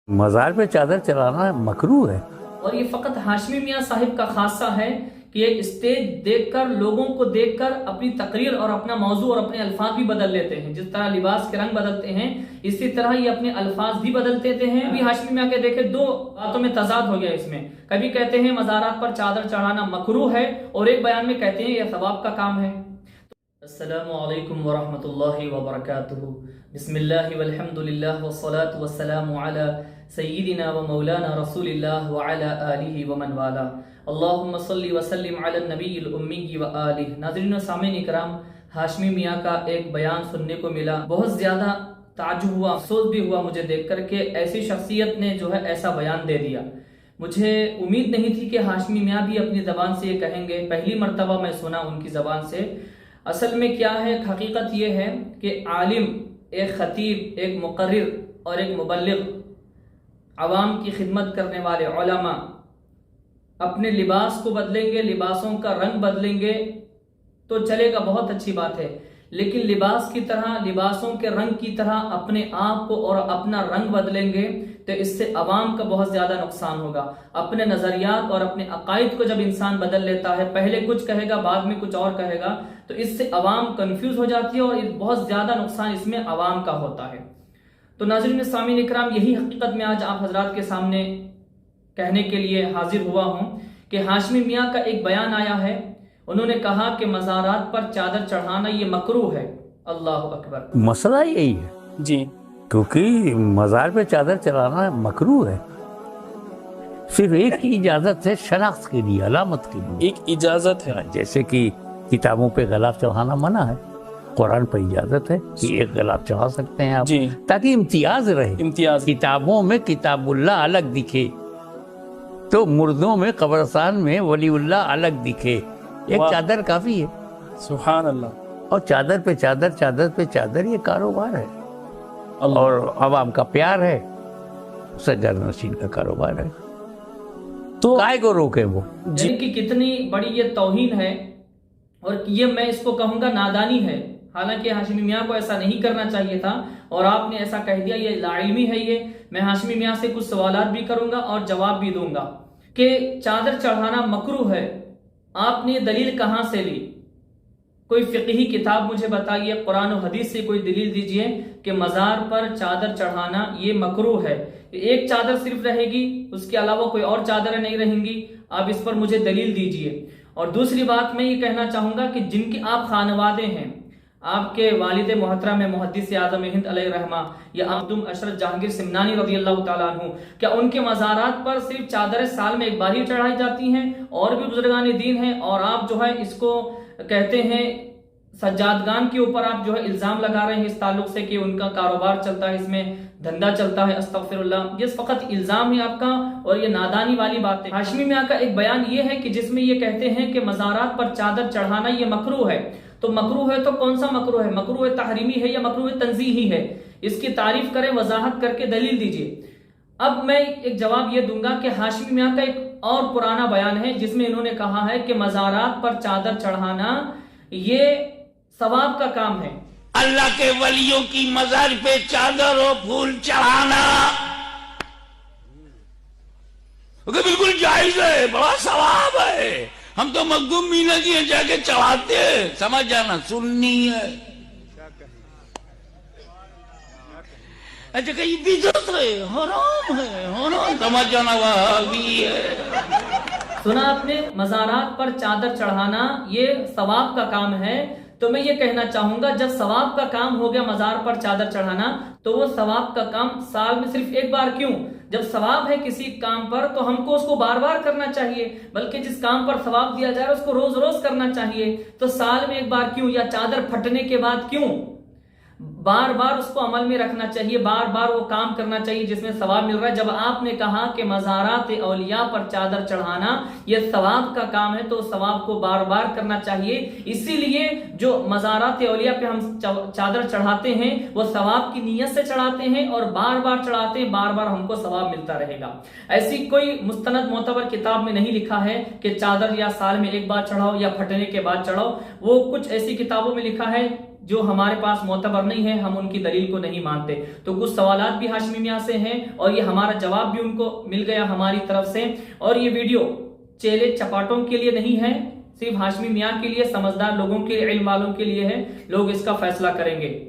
مزار پہ چادر چلانا مکروہ ہے۔ اور یہ فقط ہاشمی میاں صاحب کا خاصہ ہے کہ یہ اسٹیج دیکھ کر، لوگوں کو دیکھ کر اپنی تقریر اور اپنا موضوع اور اپنے الفاظ بھی بدل لیتے ہیں۔ جس طرح لباس کے رنگ بدلتے ہیں، اسی طرح یہ اپنے الفاظ بھی بدل دیتے ہیں۔ ابھی ہاشمی میاں کے دیکھے دو باتوں میں تضاد ہو گیا اس میں۔ کبھی کہتے ہیں مزارات پر چادر چڑھانا مکروہ ہے، اور ایک بیان میں کہتے ہیں یہ ثواب کا کام ہے۔ السلام علیکم ورحمۃ اللہ وبرکاتہ۔ بسم اللہ والحمد للہ والصلاة والسلام علی سیدنا و مولانا رسول اللہ وعلی آلہ ومن والا۔ اللہم صلی وسلم علی النبی الامی وآلہ۔ ناظرین و سامعین اکرام، ہاشمی میاں کا ایک بیان سننے کو ملا، بہت زیادہ تعجب ہوا، افسوس بھی ہوا مجھے دیکھ کر کہ ایسی شخصیت نے جو ہے ایسا بیان دے دیا۔ مجھے امید نہیں تھی کہ ہاشمی میاں بھی اپنی زبان سے یہ کہیں گے، پہلی مرتبہ میں سنا ان کی زبان سے۔ اصل میں کیا ہے، حقیقت یہ ہے کہ عالم، ایک خطیب، ایک مقرر اور ایک مبلغ، عوام کی خدمت کرنے والے علماء اپنے لباس کو بدلیں گے، لباسوں کا رنگ بدلیں گے تو چلے گا، بہت اچھی بات ہے، لیکن لباس کی طرح، لباسوں کے رنگ کی طرح اپنے آپ کو اور اپنا رنگ بدلیں گے تو اس سے عوام کا بہت زیادہ نقصان ہوگا۔ اپنے نظریات اور اپنے عقائد کو جب انسان بدل لیتا ہے، پہلے کچھ کہے گا بعد میں کچھ اور کہے گا، تو اس سے عوام کنفیوز ہو جاتی ہے اور بہت زیادہ نقصان اس میں عوام کا ہوتا ہے۔ تو ناظرین سامعین اکرام، یہی حقیقت میں آج آپ حضرات کے سامنے کہنے کے لیے حاضر ہوا ہوں کہ ہاشمی میاں کا ایک بیان آیا ہے۔ انہوں نے کہا کہ مزارات پر چادر چڑھانا یہ مکروہ ہے۔ اللہ اکبر۔ مسئلہ یہی ہے جی، کیونکہ مزار پہ چادر چلانا مکروہ ہے، صرف ایک کی اجازت ہے، شناخت کے لیے، علامت کے لیے۔ ایک اجازت ہے۔ جیسے کہ کتابوں پہ غلاف چڑھانا منع ہے، قرآن پر اجازت ہے کہ ایک غلاف چڑھا سکتے ہیں آپ، جی، تاکہ امتیاز رہے۔ امتیاز۔ کتابوں میں کتاب اللہ الگ دکھے تو مردوں میں قبرستان میں ولی اللہ الگ دکھے، ایک واہ، چادر کافی ہے۔ سبحان اللہ۔ اور چادر پہ چادر، چادر پہ چادر، یہ کاروبار ہے اللہ۔ اور عوام کا پیار ہے، سجاد نشین کا کاروبار ہے، تو کائے کو روکے وہ؟ جن کی کتنی بڑی یہ توہین ہے، اور یہ میں اس کو کہوں گا نادانی ہے۔ حالانکہ ہاشمی میاں کو ایسا نہیں کرنا چاہیے تھا، اور آپ نے ایسا کہہ دیا، یہ لا علمی ہے۔ یہ میں ہاشمی میاں سے کچھ سوالات بھی کروں گا اور جواب بھی دوں گا کہ چادر چڑھانا مکروہ ہے، آپ نے دلیل کہاں سے لی؟ کوئی فقہی کتاب مجھے بتائیے، قرآن و حدیث سے کوئی دلیل دیجئے کہ مزار پر چادر چڑھانا یہ مکروہ ہے۔ ایک چادر صرف رہے گی، اس کے علاوہ کوئی اور چادریں نہیں رہیں گی، آپ اس پر مجھے دلیل دیجئے۔ اور دوسری بات میں یہ کہنا چاہوں گا کہ جن کے آپ خانوادے ہیں، آپ کے والد محترم محدث اعظم ہند علیہ رحمہ یا عبدم اشرف جہانگیر سمنانی رضی اللہ تعالیٰ عنہ، کیا ان کے مزارات پر صرف چادریں سال میں ایک بار ہی چڑھائی جاتی ہیں؟ اور بھی بزرگان دین ہیں، اور آپ جو ہے اس کو کہتے ہیں سجادگان کے اوپر آپ جو ہے الزام لگا رہے ہیں اس تعلق سے کہ ان کا کاروبار چلتا ہے، اس میں دھندا چلتا ہے۔ استغفر اللہ، یہ فقط الزام ہے آپ کا، اور یہ نادانی والی بات ہے۔ ہاشمی میاں کا ایک بیان یہ ہے کہ جس میں یہ کہتے ہیں کہ مزارات پر چادر چڑھانا یہ مکروہ ہے۔ تو مکروہ ہے تو کون سا مکروہ ہے؟ مکروہ تحریمی ہے یا مکروہ تنزیہی ہے؟ اس کی تعریف کریں، وضاحت کر کے دلیل دیجئے۔ اب میں ایک جواب یہ دوں گا کہ ہاشمی میاں کا ایک اور پرانا بیان ہے جس میں انہوں نے کہا ہے کہ مزارات پر چادر چڑھانا یہ ثواب کا کام ہے۔ اللہ کے ولیوں کی مزار پہ چادر و پھول چڑھانا بالکل جائز ہے، بڑا ثواب ہے۔ ہم تو مخدوم مینا جی ہیں، جا کے چڑھاتے ہیں، سمجھ جانا سننی ہے۔ اچھا کہ یہ بدعت ہے، حرام ہے، حرام، سمجھ جانا وہابی ہے۔ سنا آپ نے، مزارات پر چادر چڑھانا یہ ثواب کا کام ہے۔ تو میں یہ کہنا چاہوں گا، جب ثواب کا کام ہو گیا مزار پر چادر چڑھانا، تو وہ ثواب کا کام سال میں صرف ایک بار کیوں؟ جب ثواب ہے کسی کام پر تو ہم کو اس کو بار بار کرنا چاہیے، بلکہ جس کام پر ثواب دیا جا رہا ہے اس کو روز روز کرنا چاہیے۔ تو سال میں ایک بار کیوں، یا چادر پھٹنے کے بعد کیوں؟ بار بار اس کو عمل میں رکھنا چاہیے، بار بار وہ کام کرنا چاہیے جس میں ثواب مل رہا ہے۔ جب آپ نے کہا کہ مزارات اولیاء پر چادر چڑھانا یہ ثواب کا کام ہے تو ثواب کو بار بار کرنا چاہیے۔ اسی لیے جو مزارات اولیاء پہ ہم چادر چڑھاتے ہیں وہ ثواب کی نیت سے چڑھاتے ہیں، اور بار بار چڑھاتے ہیں، بار بار ہم کو ثواب ملتا رہے گا۔ ایسی کوئی مستند معتبر کتاب میں نہیں لکھا ہے کہ چادر یا سال میں ایک بار چڑھاؤ یا پھٹنے کے بعد چڑھاؤ۔ وہ کچھ ایسی کتابوں میں لکھا ہے جو ہمارے پاس معتبر نہیں ہے ہم ان کی دلیل کو نہیں مانتے. تو کچھ سوالات بھی ہاشمی میاں سے ہیں اور یہ ہمارا جواب بھی ان کو مل گیا ہماری طرف سے. اور یہ ویڈیو چیلے چپاٹوں کے لیے نہیں ہے, صرف ہاشمی میاں کے لیے, سمجھدار لوگوں کے, علم والوں کے لیے ہے. لوگ اس کا فیصلہ کریں گے.